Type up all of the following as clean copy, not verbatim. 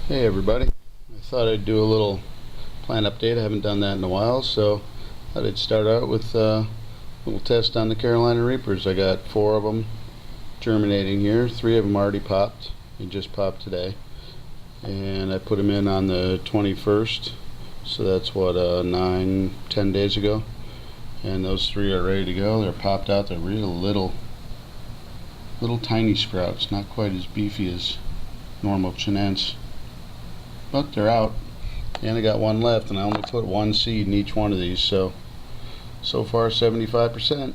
Hey everybody, I thought I'd do a little plant update. I haven't done that in a while, so I thought I'd start out with a little test on the Carolina Reapers. I got 4 of them germinating here. 3 of them already popped. They just popped today. And I put them in on the 21st, so that's what, 9-10 days ago. And those 3 are ready to go. They're popped out. They're real little tiny sprouts, not quite as beefy as normal chinense. But they're out, and I got 1 left, and I only put 1 seed in each one of these, so far 75%,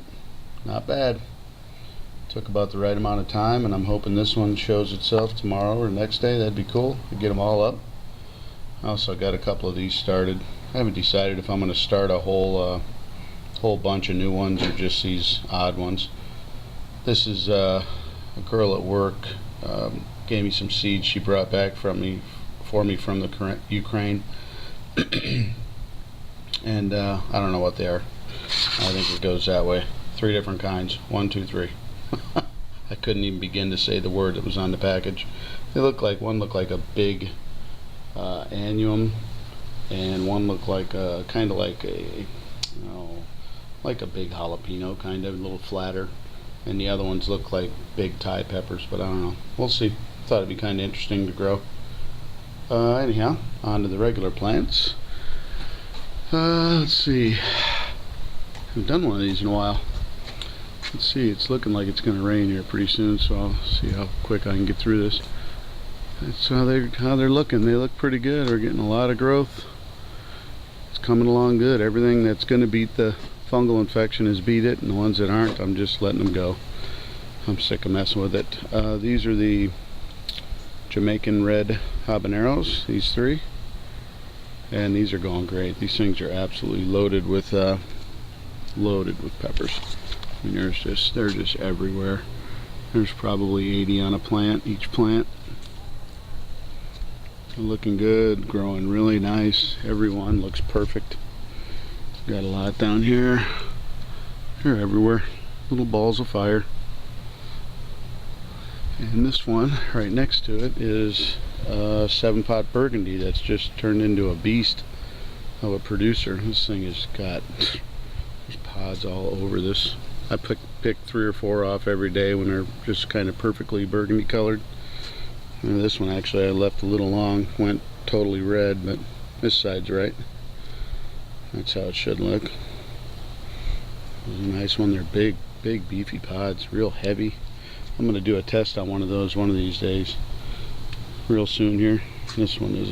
not bad. Took about the right amount of time, and I'm hoping this one shows itself tomorrow or next day. That'd be cool to get them all up. I also got a couple of these started. I haven't decided if I'm going to start a whole bunch of new ones or just these odd ones. This is a girl at work gave me some seeds she brought back for me from the Ukraine, and I don't know what they are. I think it goes that way. 3 different kinds. 1, 2, 3. I couldn't even begin to say the word that was on the package. They look like, one looked like a big annuum, and one looked like kind of like a, like a big jalapeno, kind of a little flatter, and the other ones look like big Thai peppers, but I don't know. We'll see. Thought it'd be kind of interesting to grow. Anyhow, on to the regular plants. Let's see. I haven't done one of these in a while. Let's see, it's looking like it's going to rain here pretty soon, so I'll see how quick I can get through this. That's how they're looking. They look pretty good. We're getting a lot of growth. It's coming along good. Everything that's going to beat the fungal infection has beat it, and the ones that aren't, I'm just letting them go. I'm sick of messing with it. These are the Jamaican red habaneros, these 3, and these are going great. These things are absolutely loaded with peppers. I mean, they're just everywhere. There's probably 80 on a plant, each plant. They're looking good, growing really nice. Everyone looks perfect. Got a lot down here. They're everywhere. Little balls of fire. And this one right next to it is a 7-pot burgundy that's just turned into a beast of a producer. This thing has got, there's pods all over this. I pick 3 or 4 off every day when they're just kind of perfectly burgundy colored. And this one actually I left a little long, went totally red, but this side's right. That's how it should look. This is a nice one. They're big beefy pods, real heavy. I'm going to do a test on one of those one of these days, real soon here. This one is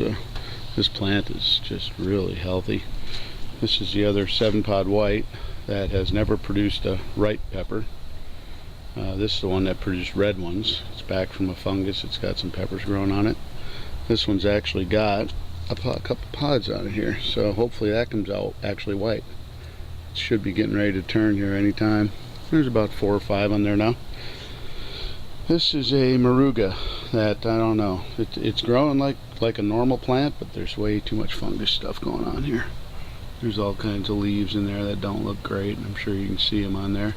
this plant is just really healthy. This is the other 7-pod white that has never produced a ripe pepper. This is the one that produced red ones. It's back from a fungus. It's got some peppers growing on it. This one's actually got a couple pods on it here, so hopefully that comes out actually white. It should be getting ready to turn here anytime. There's about 4 or 5 on there now. This is a moruga that, I don't know, it's growing like a normal plant, but there's way too much fungus stuff going on here. There's all kinds of leaves in there that don't look great. I'm sure you can see them on there.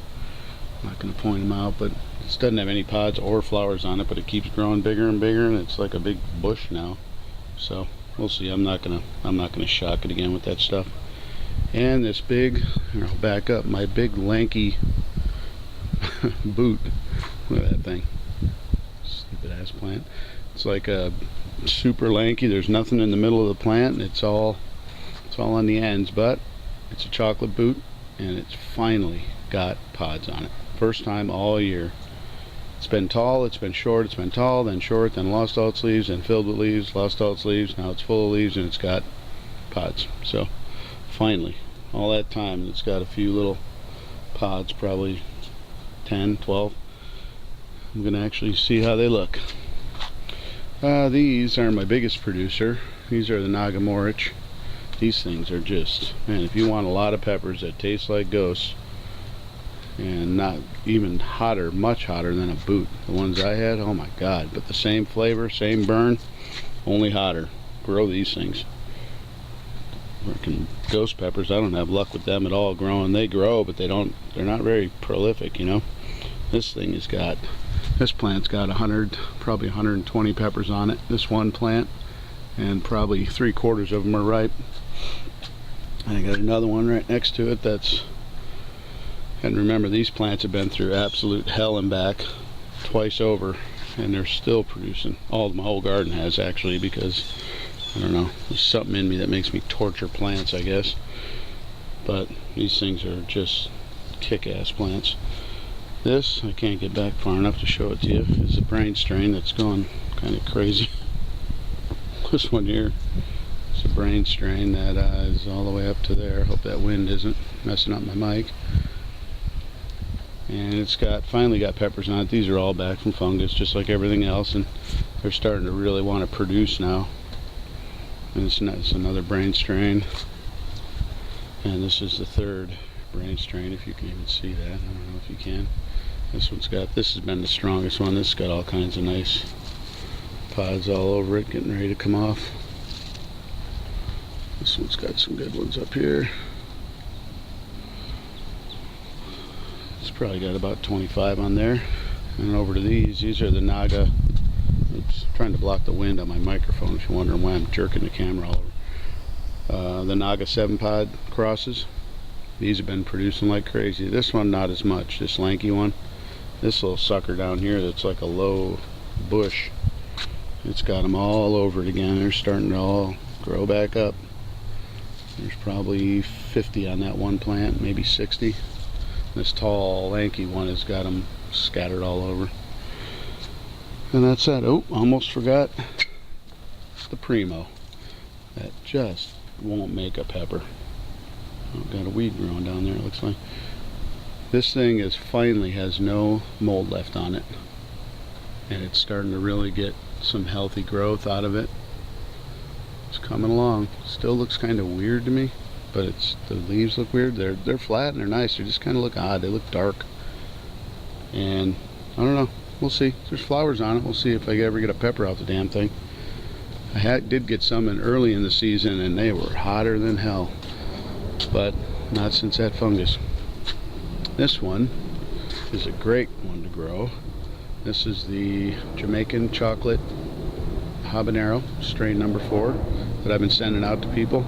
I'm not going to point them out, but it doesn't have any pods or flowers on it, but it keeps growing bigger and bigger, and it's like a big bush now. So we'll see. I'm not gonna shock it again with that stuff. And this big, here, I'll back up, my big lanky boot. Look at that thing. Stupid ass plant. It's like a super lanky. There's nothing in the middle of the plant, and it's all on the ends, but it's a chocolate boot, and it's finally got pods on it. First time all year. It's been tall, it's been short, it's been tall, then short, then lost all its leaves, then filled with leaves, lost all its leaves, now it's full of leaves, and it's got pods. So finally, all that time, it's got a few little pods, probably 10, 12. I'm going to actually see how they look. These are my biggest producer. These are the Nagamorich. These things are just, man, if you want a lot of peppers that taste like ghosts, and not even hotter, much hotter than a boot. The ones I had, oh my god, but the same flavor, same burn, only hotter. Grow these things. Freaking ghost peppers, I don't have luck with them at all growing. They grow, but they're not very prolific, you know. This thing has got, this plant's got 100, probably 120 peppers on it. This one plant, and probably 3/4 of them are ripe. And I got another one right next to it that's, and remember, these plants have been through absolute hell and back twice over, and they're still producing. My whole garden has, actually, because I don't know, there's something in me that makes me torture plants, I guess. But these things are just kick-ass plants. This, I can't get back far enough to show it to you, is a brain strain that's gone kind of crazy. This one here is a brain strain that is all the way up to there. Hope that wind isn't messing up my mic. And it's finally got peppers on it. These are all back from fungus, just like everything else, and they're starting to really want to produce now. And it's another brain strain. And this is the third brain strain, if you can even see that. I don't know if you can. This has been the strongest one. This has got all kinds of nice pods all over it, getting ready to come off. This one's got some good ones up here. It's probably got about 25 on there. And over to these are the Naga. Oops, trying to block the wind on my microphone if you're wondering why I'm jerking the camera all over. The Naga 7-pod crosses. These have been producing like crazy. This one not as much, this lanky one. This little sucker down here that's like a low bush, it's got them all over it again. They're starting to all grow back up. There's probably 50 on that one plant, maybe 60. This tall lanky one has got them scattered all over. And that's that. Oh, almost forgot the Primo. That just won't make a pepper. Oh, got a weed growing down there, it looks like. This thing finally has no mold left on it, and it's starting to really get some healthy growth out of it. It's coming along. Still looks kind of weird to me, but the leaves look weird. They're flat and they're nice. They just kind of look odd. They look dark, and I don't know. We'll see. There's flowers on it. We'll see if I ever get a pepper out the damn thing. I did get some in early in the season, and they were hotter than hell, but not since that fungus. This one is a great one to grow. This is the Jamaican chocolate habanero, strain number 4, that I've been sending out to people.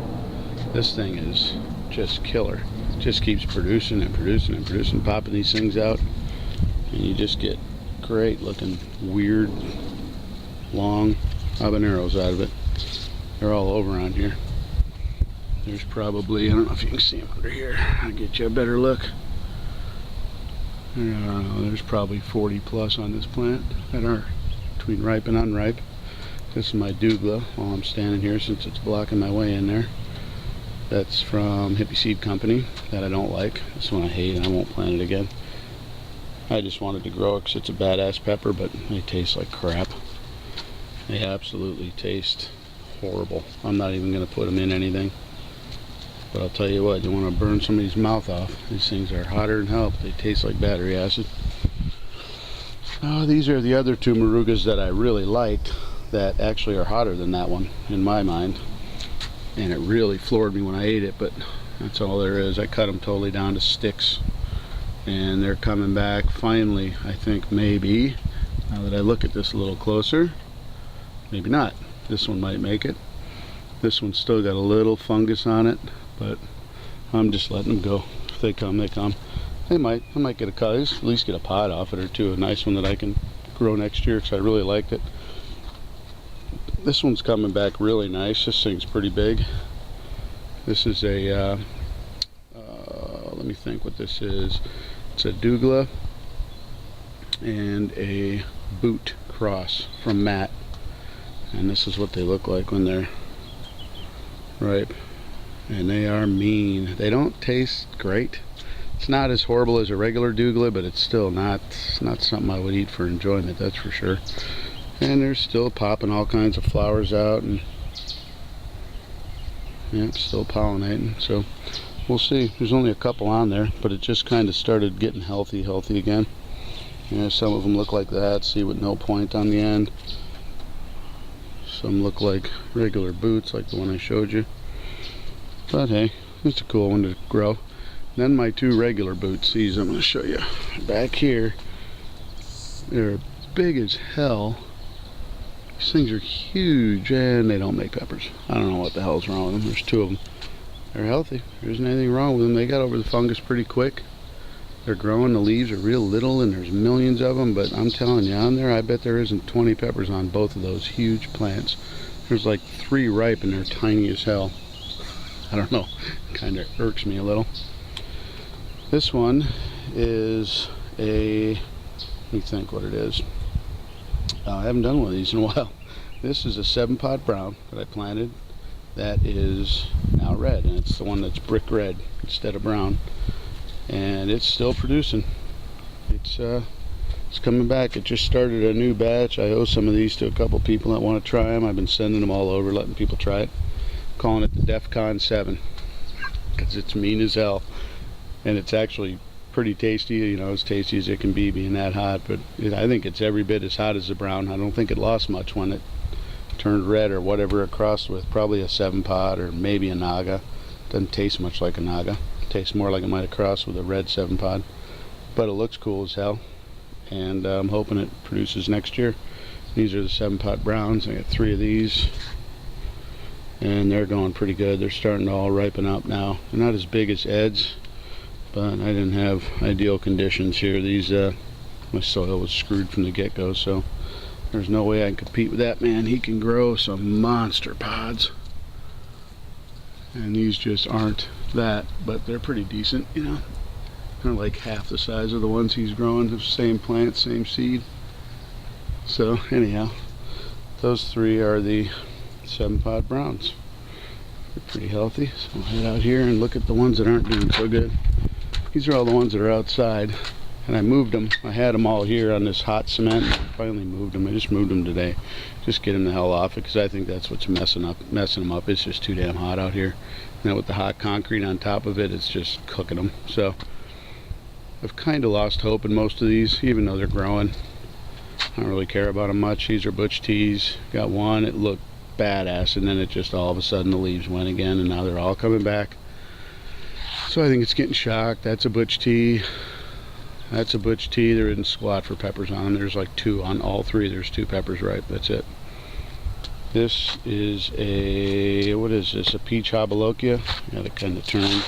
This thing is just killer. It just keeps producing and producing and producing, popping these things out, and you just get great looking, weird, long habaneros out of it. They're all over on here. There's probably, I don't know if you can see them under here. I'll get you a better look. There's probably 40 plus on this plant that are between ripe and unripe. This is my Douglas while I'm standing here, since it's blocking my way in there. That's from Hippie Seed Company, that I don't like. This one I hate, and I won't plant it again. I just wanted to grow it because it's a badass pepper, but they taste like crap. They absolutely taste horrible. I'm not even going to put them in anything. But I'll tell you what, you want to burn somebody's mouth off. These things are hotter than hell, but they taste like battery acid. These are the other 2 Morugas that I really liked, that actually are hotter than that one, in my mind. And it really floored me when I ate it, but that's all there is. I cut them totally down to sticks. And they're coming back finally, I think, maybe. Now that I look at this a little closer, maybe not. This one might make it. This one's still got a little fungus on it, but I'm just letting them go. If they come, they come. I might get at least get a pod off it or two, a nice one that I can grow next year, because I really liked it. This one's coming back really nice. This thing's pretty big. This is a let me think what this is. It's a Douglas and a Boot cross from Matt, and this is what they look like when they're ripe. And they are mean. They don't taste great. It's not as horrible as a regular Douglas, but it's still not something I would eat for enjoyment, that's for sure. And they're still popping all kinds of flowers out, and yeah, still pollinating. So we'll see. There's only a couple on there, but it just kind of started getting healthy again. Some of them look like that, see, with no point on the end. Some look like regular boots, like the one I showed you. But hey, it's a cool one to grow. Then my 2 regular boots, these I'm going to show you back here. They're big as hell. These things are huge, and they don't make peppers. I don't know what the hell's wrong with them. There's 2 of them. They're healthy. There isn't anything wrong with them. They got over the fungus pretty quick. They're growing. The leaves are real little, and there's millions of them. But I'm telling you, on there, I bet there isn't 20 peppers on both of those huge plants. There's like 3 ripe, and they're tiny as hell. I don't know. Kind of irks me a little. This one is a... let me think what it is. I haven't done one of these in a while. This is a 7-pot brown that I planted that is now red, and it's the one that's brick red instead of brown, and it's still producing. It's coming back. It just started a new batch. I owe some of these to a couple people that want to try them. I've been sending them all over, letting people try it, calling it the DEFCON 7 because it's mean as hell, and it's actually pretty tasty, you know, as tasty as it can be being that hot. But I think it's every bit as hot as the brown. I don't think it lost much when it turned red or whatever it crossed with. Probably a 7-pot or maybe a Naga. Doesn't taste much like a Naga. It tastes more like it might have crossed with a red 7-pot. But it looks cool as hell, and I'm hoping it produces next year. These are the 7-pot browns. I got 3 of these, and they're going pretty good. They're starting to all ripen up now. They're not as big as Ed's, but I didn't have ideal conditions here. These my soil was screwed from the get-go, so there's no way I can compete with that man. He can grow some monster pods, and these just aren't that, but they're pretty decent, you know. They're like half the size of the ones he's growing, the same plant, same seed. So anyhow, those 3 are the 7-pot browns. They're pretty healthy. So I'll head out here and look at the ones that aren't doing so good. These are all the ones that are outside, and I moved them. I had them all here on this hot cement. I finally moved them. I just moved them today. Just get them the hell off it, because I think that's what's messing them up. It's just too damn hot out here. And with the hot concrete on top of it, it's just cooking them. So I've kind of lost hope in most of these, even though they're growing. I don't really care about them much. These are Butch Teas. Got one, it looked badass, and then it just all of a sudden the leaves went again, and now they're all coming back. So I think it's getting shocked. That's a Butch Tea. That's a Butch Tea. There isn't squat for peppers on them. There's like 2 on all 3. There's 2 peppers ripe. That's it. This is a, what is this? A peach Hobolokia. Got it kind of turned.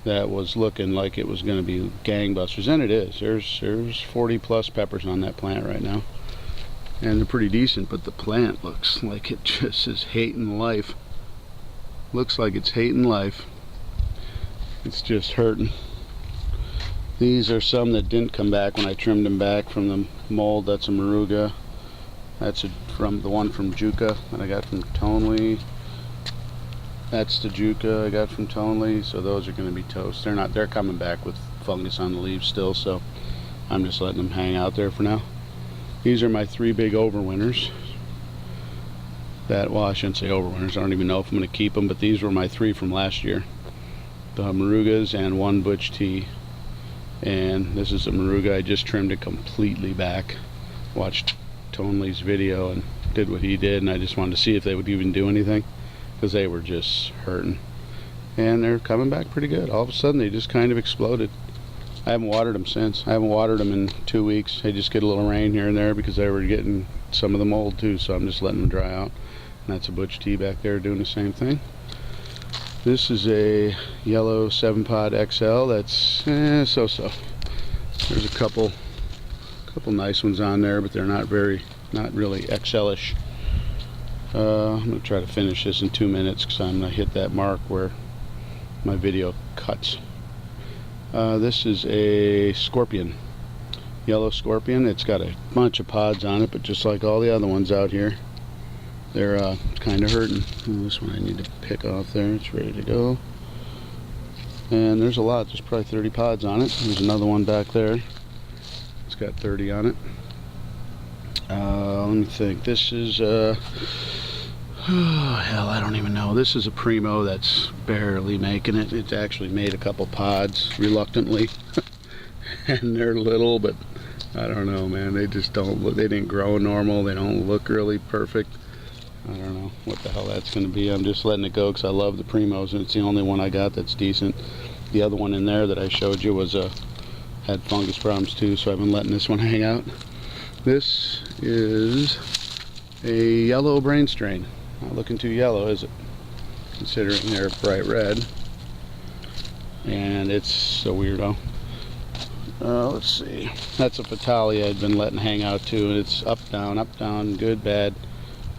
That was looking like it was going to be gangbusters, and it is. There's 40 plus peppers on that plant right now, and they're pretty decent. But the plant looks like it just is hating life. Looks like it's hating life. It's just hurting. These are some that didn't come back when I trimmed them back from the mold. That's a Moruga. That's from the one from Juca that I got from Tonley. That's the Juca I got from Tonley. So those are going to be toast. They're coming back with fungus on the leaves still, so I'm just letting them hang out there for now. These are my 3 big overwinters. Well, I shouldn't say overwinters. I don't even know if I'm going to keep them, but these were my 3 from last year. The Morugas and 1 Butch Tea. And this is a Moruga. I just trimmed it completely back. Watched Tonley's video and did what he did, and I just wanted to see if they would even do anything, because they were just hurting. And they're coming back pretty good. All of a sudden they just kind of exploded. I haven't watered them since. I haven't watered them in 2 weeks. They just get a little rain here and there because they were getting some of the mold too, so I'm just letting them dry out. And that's a Butch Tea back there doing the same thing. This is a yellow 7-pot XL. That's so-so. There's a couple nice ones on there, but they're not really XL-ish. I'm going to try to finish this in 2 minutes because I'm going to hit that mark where my video cuts. This is a scorpion, yellow scorpion. It's got a bunch of pods on it, but just like all the other ones out here, they're kind of hurting. This one I need to pick off there. It's ready to go. And there's a lot. There's probably 30 pods on it. There's another one back there. It's got 30 on it. Let me think. This is oh hell, I don't even know. This is a Primo that's barely making it. It's actually made a couple pods reluctantly. And they're little, but I don't know, man. They just don't look, they didn't grow normal. They don't look really perfect. I don't know what the hell that's going to be. I'm just letting it go because I love the Primos, and it's the only one I got that's decent. The other one in there that I showed you was had fungus problems too, so I've been letting this one hang out. This is a yellow brain strain. Not looking too yellow, is it? Considering they're bright red. And it's a weirdo. Let's see. That's a Varietal I'd been letting hang out too, and it's up, down, good, bad.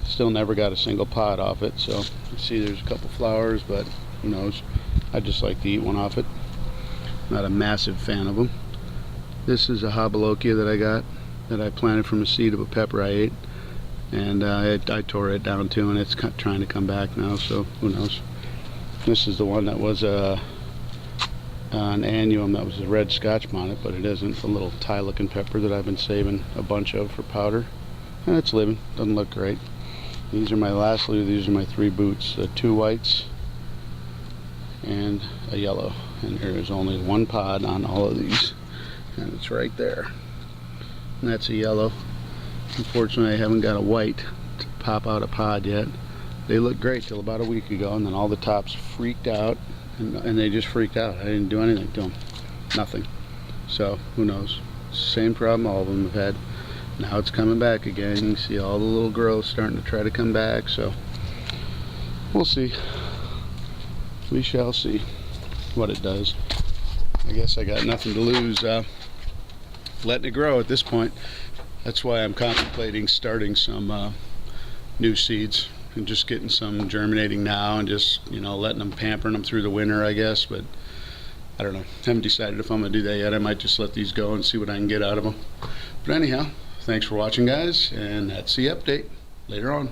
Still never got a single pod off it, so you see there's a couple flowers, but who knows. I just like to eat one off it. Not a massive fan of them. This is a Hobolokia that I got, that I planted from a seed of a pepper I ate, and I tore it down too, and it's trying to come back now, so who knows. This is the one that was an annuum, that was a red Scotch bonnet, but it isn't. A little Thai looking pepper that I've been saving a bunch of for powder, and it's living. Doesn't look great. These are my lastly, these are my 3 boots, 2 whites and a yellow, and there is only 1 pod on all of these, and it's right there, and that's a yellow. Unfortunately I haven't got a white to pop out a pod yet. They looked great till about a week ago, and then all the tops freaked out, and they just freaked out. I didn't do anything to them, nothing. So who knows, same problem all of them have had. Now it's coming back again. You can see all the little growth starting to try to come back, so we'll see. We shall see what it does. I guess I got nothing to lose letting it grow at this point. That's why I'm contemplating starting some new seeds and just getting some germinating now, and just, you know, letting them, pampering them through the winter, I guess. But I don't know, haven't decided if I'm gonna do that yet. I might just let these go and see what I can get out of them. But anyhow, thanks for watching, guys, and that's the update. Later on.